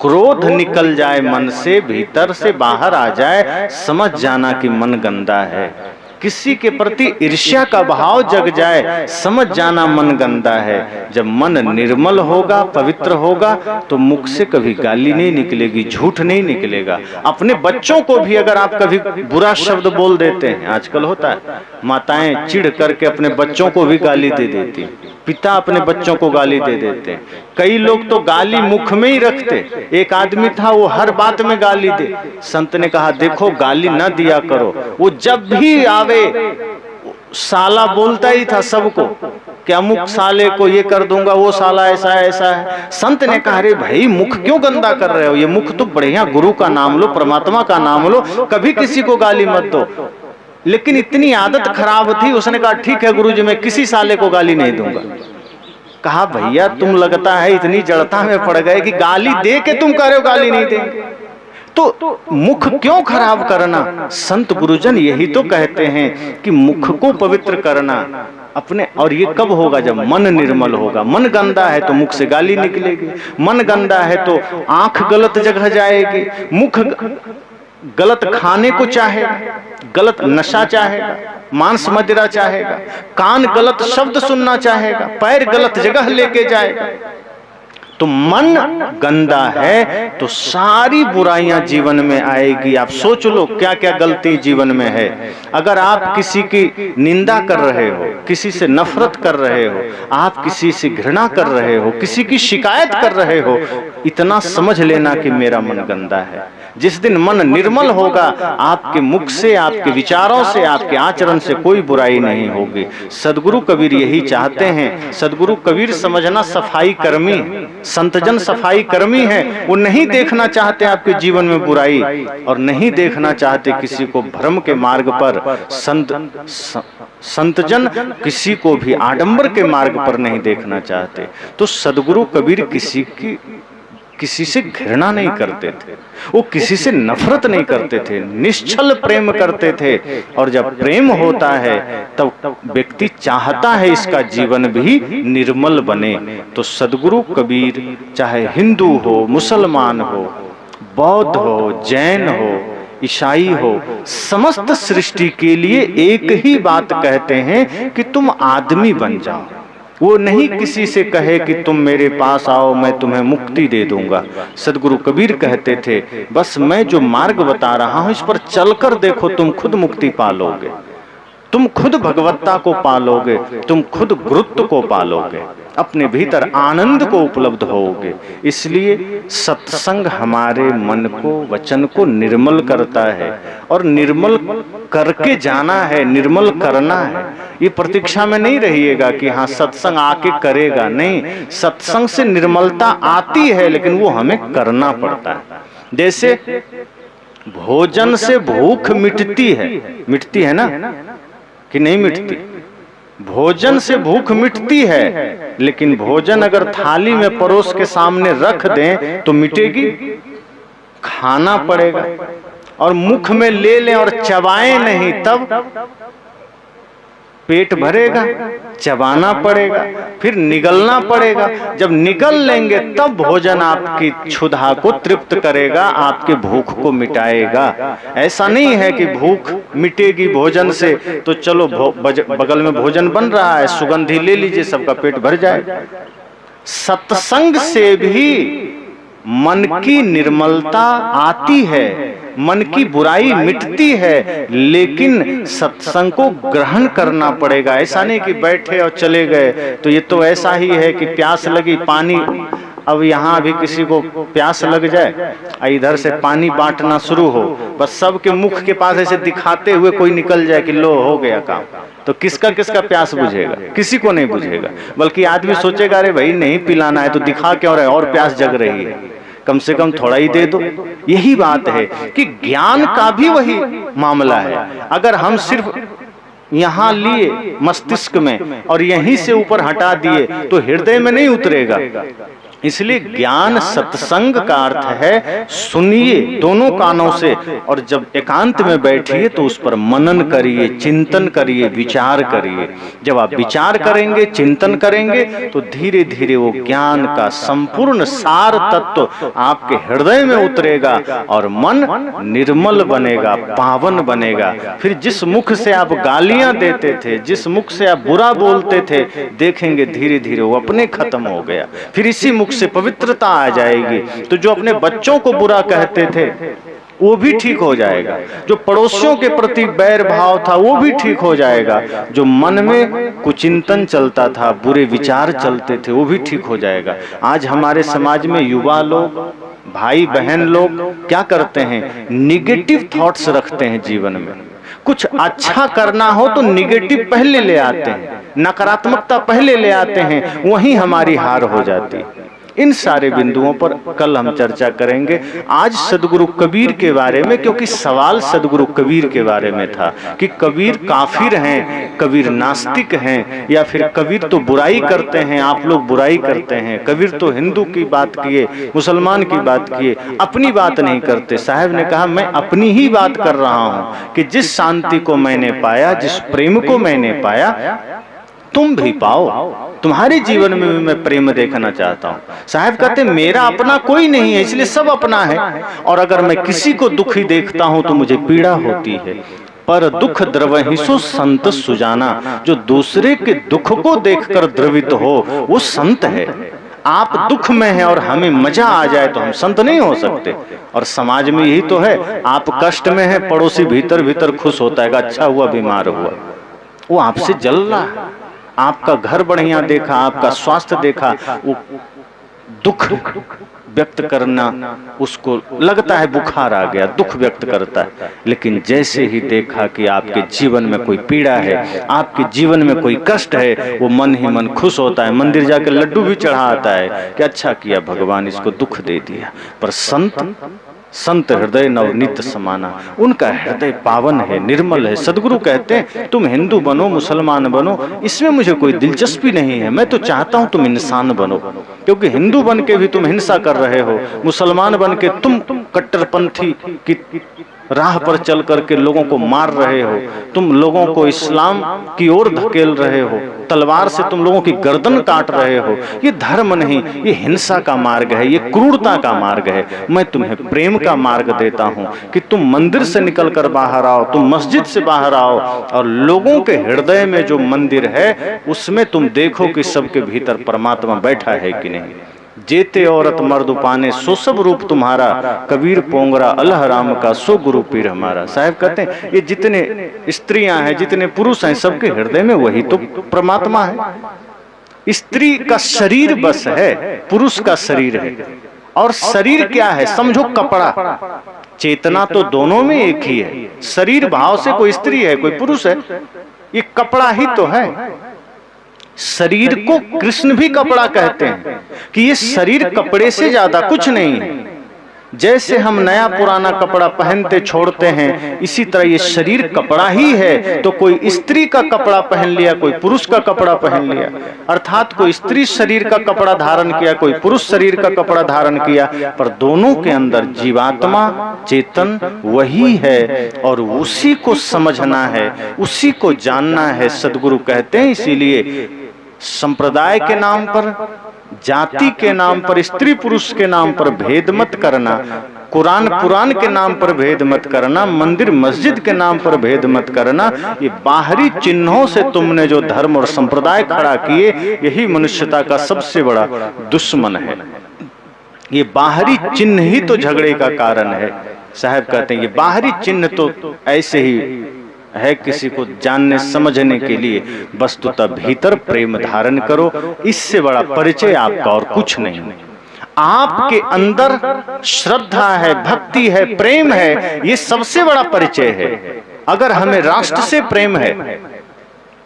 क्रोध निकल जाए मन से, भीतर से बाहर आ जाए, समझ जाना कि मन गंदा है। किसी के प्रति ईर्ष्या का भाव जग जाए, समझ जाना मन गंदा है। जब मन निर्मल होगा, पवित्र होगा, तो मुख से कभी गाली नहीं निकलेगी, झूठ नहीं निकलेगा। अपने बच्चों को भी अगर आप कभी बुरा शब्द बोल देते हैं, आजकल होता है, माताएं चिढ़ करके अपने बच्चों को भी गाली दे देती, पिता अपने बच्चों को गाली दे देते। कई लोग तो गाली मुख में ही रखते। एक आदमी था, वो हर बात में गाली दे। संत ने कहा देखो गाली न दिया करो। वो जब भी आवे साला बोलता ही था सबको, कि अमुक साले को ये कर दूंगा, वो साला ऐसा है ऐसा है। संत ने कहा अरे भाई मुख क्यों गंदा कर रहे हो, ये मुख तो बढ़िया गुरु का नाम लो, परमात्मा का नाम लो, कभी किसी को गाली मत दो। लेकिन इतनी आदत खराब थी, उसने कहा ठीक है गुरुजी मैं किसी साले को गाली नहीं दूंगा। कहा भैया तुम लगता है इतनी जड़ता में पड़ गए कि गाली दे के तुम कह रहे हो गाली नहीं देंगे, तो मुख क्यों खराब करना। संत गुरुजन यही तो कहते हैं कि मुख को पवित्र करना अपने। और ये कब होगा, जब मन निर्मल होगा। मन गंदा है तो मुख से गाली निकलेगी, मन गंदा है तो आंख गलत जगह जाएगी, मुख गलत खाने को चाहेगा, गलत नशा चाहेगा, मांस मदिरा चाहेगा, कान गलत शब्द सुनना चाहेगा, पैर गलत जगह लेके जाएगा। तो मन गंदा है तो सारी बुराइयां जीवन में आएगी। आप सोच लो क्या क्या गलती जीवन में है। अगर आप किसी की निंदा कर रहे हो, किसी से नफरत कर रहे हो, आप किसी से घृणा कर रहे हो, किसी की शिकायत कर रहे हो, इतना समझ लेना कि मेरा मन गंदा है। जिस दिन मन निर्मल होगा, आपके मुख से, आपके विचारों से, आपके आचरण से कोई बुराई नहीं होगी। सदगुरु कबीर यही चाहते हैं। सदगुरु कबीर समझना सफाई कर्मी, संतजन सफाई कर्मी है। वो नहीं देखना चाहते आपके जीवन में बुराई, और नहीं देखना चाहते किसी को भ्रम के मार्ग पर। संतजन किसी को भी आडंबर के मार्ग पर नहीं देखना चाहते। तो सदगुरु कबीर किसी से घृणा नहीं करते थे, वो किसी से नफरत नहीं करते थे, निश्चल प्रेम करते थे। और जब प्रेम होता है तब व्यक्ति चाहता है इसका जीवन भी निर्मल बने। तो सदगुरु कबीर चाहे हिंदू हो, मुसलमान हो, बौद्ध हो, जैन हो, ईसाई हो, समस्त सृष्टि के लिए एक ही बात कहते हैं कि तुम आदमी बन जाओ। वो नहीं किसी से कहे कि तुम मेरे पास आओ मैं तुम्हें मुक्ति दे दूंगा। सदगुरु कबीर कहते थे बस मैं जो मार्ग बता रहा हूं इस पर चलकर देखो, तुम खुद मुक्ति पालोगे, तुम खुद भगवत्ता को पालोगे, तुम खुद गुरुत्व को पालोगे, अपने भीतर आनंद को उपलब्ध होगे। इसलिए सत्संग हमारे मन को, वचन को निर्मल करता है, और निर्मल करके जाना है, निर्मल करना है। ये प्रतीक्षा में नहीं रहिएगा कि हाँ सत्संग आके करेगा, नहीं, सत्संग से निर्मलता आती है लेकिन वो हमें करना पड़ता है। जैसे भोजन से भूख मिटती है ना कि नहीं मिटती? भोजन से भूख मिटती है, लेकिन भोजन अगर थाली में परोस के सामने रख दें तो मिटेगी? खाना पड़ेगा, और मुख में ले लें और चबाएं नहीं, तब पेट भरेगा? चबाना पड़ेगा, फिर निगलना पड़ेगा। जब निगल लेंगे तब भोजन आपकी क्षुधा को तृप्त करेगा, आपके भूख को मिटाएगा। ऐसा नहीं है कि भूख मिटेगी भोजन से तो चलो बगल में भोजन बन रहा है, सुगंधी ले लीजिए, सबका पेट भर जाएगा। सत्संग से भी मन की निर्मलता आती है, मन की बुराई मिटती है, लेकिन सत्संग को ग्रहण करना पड़ेगा। ऐसा नहीं कि बैठे और चले गए। तो ये तो ऐसा ही है कि प्यास लगी, पानी, अब यहाँ भी किसी को प्यास लग जाए, इधर से पानी बांटना शुरू हो, बस सबके मुख के पास ऐसे दिखाते हुए कोई निकल जाए कि लो हो गया काम, तो किसका किसका प्यास बुझेगा? किसी को नहीं बुझेगा। बल्कि आदमी सोचेगा अरे भाई नहीं पिलाना है तो दिखा क्यों रहे, और प्यास जग रही है, कम से कम थोड़ा ही दे दो। यही बात है कि ज्ञान का भी वही मामला है। अगर हम सिर्फ यहाँ लिए मस्तिष्क में और यहीं से ऊपर हटा दिए तो हृदय में नहीं उतरेगा। इसलिए ज्ञान सत्संग का अर्थ है सुनिए दोनों कानों से, और जब एकांत में बैठिए तो उस पर मनन करिए, चिंतन करिए, विचार करिए। जब आप विचार करेंगे, चिंतन करेंगे तो धीरे धीरे वो ज्ञान का संपूर्ण सार तत्व आपके हृदय में उतरेगा और मन निर्मल बनेगा, पावन बनेगा। फिर जिस मुख से आप गालियां देते थे, जिस मुख से आप बुरा बोलते थे, देखेंगे धीरे धीरे वो अपने खत्म हो गया। फिर इसी मुख से पवित्रता आ जाएगी। तो जो अपने बच्चों को बुरा कहते थे वो भी ठीक हो जाएगा, जो पड़ोसियों के प्रति बैर भाव था वो भी ठीक हो जाएगा, जो मन में कुचिंतन चलता था, बुरे विचार चलते थे वो भी ठीक हो जाएगा। आज हमारे समाज में युवा लोग, भाई बहन लोग क्या करते हैं, निगेटिव थॉट्स रखते हैं जीवन में। कुछ अच्छा करना हो तो निगेटिव पहले ले आते हैं, नकारात्मकता पहले ले आते हैं, वहीं हमारी हार हो जाती है। इन सारे बिंदुओं पर कल हम चर्चा करेंगे। आज सदगुरु कबीर के बारे में, क्योंकि सवाल सदगुरु कबीर के बारे में था कि कबीर काफिर हैं, कबीर नास्तिक हैं, या फिर कबीर तो बुराई करते हैं, आप लोग बुराई करते हैं, कबीर तो हिंदू की बात किए, मुसलमान की बात किए, अपनी बात नहीं करते। साहब ने कहा मैं अपनी ही बात कर रहा हूं कि जिस शांति को मैंने पाया, जिस प्रेम को मैंने पाया, तुम भी पाओ। तुम्हारे जीवन में भी मैं प्रेम देखना चाहता हूं। साहब कहते मेरा अपना कोई नहीं है, इसलिए सब अपना है, और अगर मैं किसी को दुखी देखता हूं तो मुझे पीड़ा होती है। पर दुख द्रवहिसो संत सुजाना, जो दूसरे के दुख को देखकर द्रवित हो वो संत है। आप दुख में हैं और हमें मजा आ जाए तो हम संत नहीं हो सकते। और समाज में यही तो है, आप कष्ट में हैं, पड़ोसी भीतर भीतर खुश होता है, अच्छा हुआ बीमार हुआ, वो आपसे जल रहा है। आपका घर बढ़िया देखा, आपका स्वास्थ्य देखा, वो दुख व्यक्त करना उसको लगता है बुखार आ गया, दुख व्यक्त करता है। लेकिन जैसे ही देखा कि आपके जीवन में कोई पीड़ा है, आपके जीवन में कोई कष्ट है, वो मन ही मन खुश होता है, मंदिर जाकर लड्डू भी चढ़ा आता है कि अच्छा किया भगवान, इसको दुख दे दिया। पर संत हृदय नवनीत समाना, उनका हृदय पावन है, निर्मल है। सदगुरु कहते हैं तुम हिंदू बनो, मुसलमान बनो, इसमें मुझे कोई दिलचस्पी नहीं है, मैं तो चाहता हूं तुम इंसान बनो। क्योंकि हिंदू बन के भी तुम हिंसा कर रहे हो, मुसलमान बन के तुम कट्टरपंथी की राह पर चल करके लोगों को मार रहे हो, तुम लोगों को इस्लाम की ओर धकेल रहे हो, तलवार से तुम लोगों की गर्दन काट रहे हो। ये धर्म नहीं, ये हिंसा का मार्ग है, ये क्रूरता का मार्ग है। मैं तुम्हें प्रेम का मार्ग देता हूं कि तुम मंदिर से निकलकर बाहर आओ, तुम मस्जिद से बाहर आओ, और लोगों के हृदय में जो मंदिर है उसमें तुम देखो कि सबके भीतर परमात्मा बैठा है कि नहीं। जेते औरत मर्द पाने सो सब रूप तुम्हारा, कबीर पोंगरा अल्लाह राम का सो गुरु पीर हमारा। साहब कहते हैं ये जितने स्त्रियां हैं, जितने पुरुष हैं, सबके हृदय में वही तो परमात्मा है। स्त्री का शरीर बस है, पुरुष का शरीर है। और शरीर क्या है, समझो कपड़ा, चेतना तो दोनों में एक ही है। शरीर भाव से कोई स्त्री है, कोई पुरुष है, ये कपड़ा ही तो है। शरीर को कृष्ण भी कपड़ा कहते हैं कि ये शरीर कपड़े से ज्यादा कुछ नहीं है। जैसे हम नया पुराना कपड़ा पहनते छोड़ते हैं, इसी तरह ये शरीर कपड़ा ही है। तो कोई स्त्री का कपड़ा पहन लिया, कोई पुरुष का कपड़ा पहन लिया, अर्थात कोई स्त्री शरीर का कपड़ा धारण किया, कोई पुरुष शरीर का कपड़ा धारण किया, पर दोनों के अंदर जीवात्मा चेतन वही है, और उसी को समझना है, उसी को जानना है। सदगुरु कहते हैं इसीलिए संप्रदाय के नाम पर, जाति के नाम पर, स्त्री पुरुष के नाम पर भेद मत करना, कुरान पुराण के नाम पर भेद मत करना, मंदिर मस्जिद के नाम पर भेद मत करना। ये बाहरी चिन्हों से तुमने जो धर्म और संप्रदाय खड़ा किए, यही मनुष्यता का सबसे बड़ा दुश्मन है। ये बाहरी चिन्ह ही तो झगड़े का कारण है। साहब कहते हैं ये बाहरी चिन्ह तो ऐसे ही है किसी को जानने समझने के लिए, वस्तुतः भीतर प्रेम धारण करो, इससे बड़ा परिचय आपका और कुछ नहीं। आपके अंदर श्रद्धा है, भक्ति है, प्रेम है, ये सबसे बड़ा परिचय है। अगर हमें राष्ट्र से प्रेम है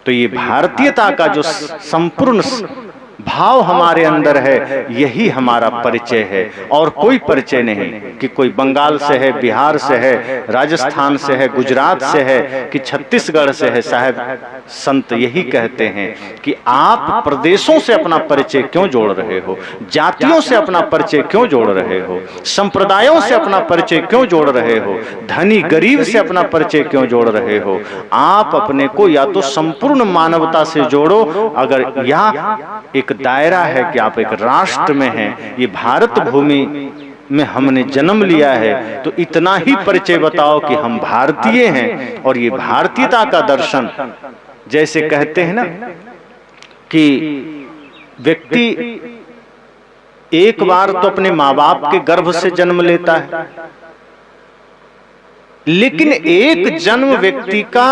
तो ये भारतीयता का जो संपूर्ण भाव हमारे अंदर है, यही हमारा परिचय है और कोई परिचय नहीं कि कोई बंगाल से है, बिहार से है, राजस्थान से है, गुजरात से है कि छत्तीसगढ़ से है। साहब संत यही कहते हैं कि आप प्रदेशों से अपना परिचय क्यों जोड़ रहे हो, जातियों से अपना परिचय क्यों जोड़ रहे हो, संप्रदायों से अपना परिचय क्यों जोड़ रहे हो, धनी गरीब से अपना परिचय क्यों जोड़ रहे हो। आप अपने को या तो संपूर्ण मानवता से जोड़ो, अगर या एक दायरा है कि आप एक राष्ट्र में हैं, ये भारत भूमि में हमने जन्म लिया है, तो इतना ही परिचय बताओ कि हम भारतीय हैं। और ये भारतीयता का दर्शन, जैसे कहते हैं ना कि व्यक्ति एक बार तो अपने माँ बाप के गर्भ से जन्म लेता है, लेकिन एक जन्म व्यक्ति का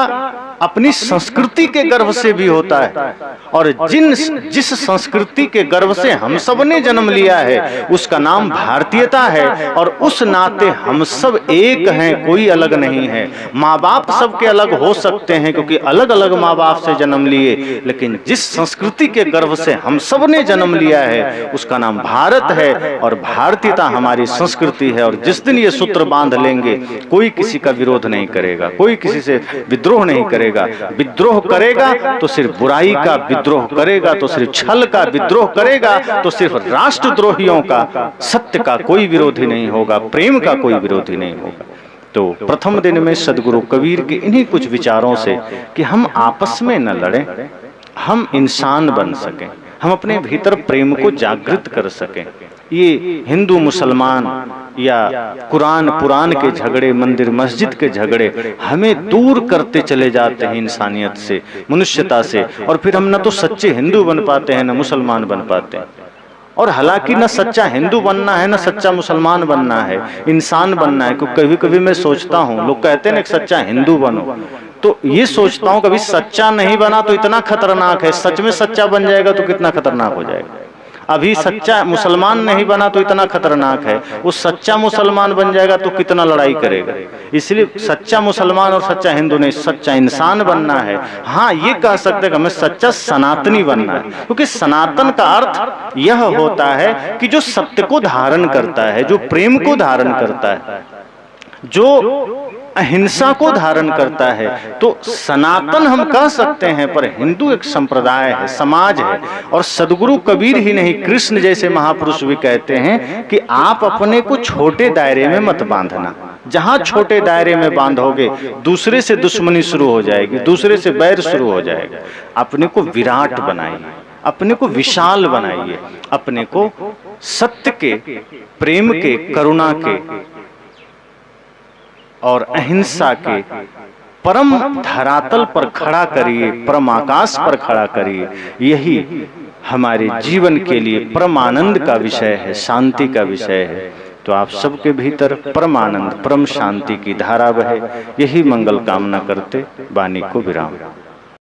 अपनी संस्कृति के गर्भ से भी होता है। और जिस संस्कृति के गर्भ से हम सब ने जन्म लिया है उसका नाम भारतीयता है, और उस नाते हम सब एक हैं, कोई अलग नहीं है। माँ बाप सबके अलग हो सकते हैं क्योंकि अलग अलग माँ बाप से जन्म लिए, लेकिन जिस संस्कृति के गर्भ से हम सब ने जन्म लिया है उसका नाम भारत है, और भारतीयता हमारी संस्कृति है। और जिस दिन ये सूत्र बांध लेंगे, कोई किसी का विरोध नहीं करेगा, कोई किसी से विद्रोह नहीं करेगा। विद्रोह करेगा तो सिर्फ बुराई का, विद्रोह करेगा तो सिर्फ छल का, विद्रोह करेगा तो सिर्फ राष्ट्रद्रोहियों का। सत्य का कोई विरोधी नहीं होगा, प्रेम का कोई विरोधी नहीं होगा। तो प्रथम दिन में सदगुरु कबीर के इन्हीं कुछ विचारों से कि हम आपस में न लड़ें, हम इंसान बन सकें, हम अपने भीतर प्रेम को जागृत कर सकें। ये हिंदू मुसलमान या कुरान पुराण के झगड़े, मंदिर मस्जिद के झगड़े हमें दूर करते चले जाते हैं इंसानियत से, मनुष्यता से। और फिर हम न तो सच्चे हिंदू बन पाते हैं, न मुसलमान बन पाते हैं। और हालांकि न सच्चा हिंदू बनना है, न सच्चा मुसलमान बनना है, इंसान बनना है। क्योंकि कभी कभी मैं सोचता हूँ, लोग कहते हैं ना सच्चा हिंदू बनो, तो ये सोचता हूँ कभी सच्चा नहीं बना तो इतना खतरनाक है, सच में सच्चा बन जाएगा तो कितना खतरनाक हो जाएगा। अभी सच्चा मुसलमान नहीं बना तो इतना खतरनाक है, वो सच्चा मुसलमान बन जाएगा तो कितना लड़ाई करेगा। इसलिए सच्चा मुसलमान और सच्चा हिंदू नहीं, सच्चा इंसान बनना है। हाँ, ये कह सकते हैं कि हमें सच्चा सनातनी बनना है, क्योंकि सनातन का अर्थ यह होता है कि जो सत्य को धारण करता है, जो प्रेम को धारण करता है, जो अहिंसा को धारण करता है। तो सनातन हम कह सकते हैं, पर हिंदू एक संप्रदाय है, समाज है। और सदगुरु कबीर ही नहीं, कृष्ण जैसे महापुरुष भी कहते हैं कि आप अपने को छोटे दायरे में मत बांधना। जहां छोटे दायरे में बांधोगे, दूसरे से दुश्मनी शुरू हो जाएगी, दूसरे से बैर शुरू हो जाएगा। अपने को विराट बनाइए, अपने को विशाल बनाइए, अपने को सत्य के, प्रेम के, करुणा के और अहिंसा के परम धरातल पर खड़ा करिए, परम आकाश पर खड़ा करिए। यही हमारे जीवन के लिए परम आनंद का विषय है, शांति का विषय है। तो आप सबके भीतर परम आनंद, परम शांति की धारा बहे, यही मंगल कामना करते वाणी को विराम।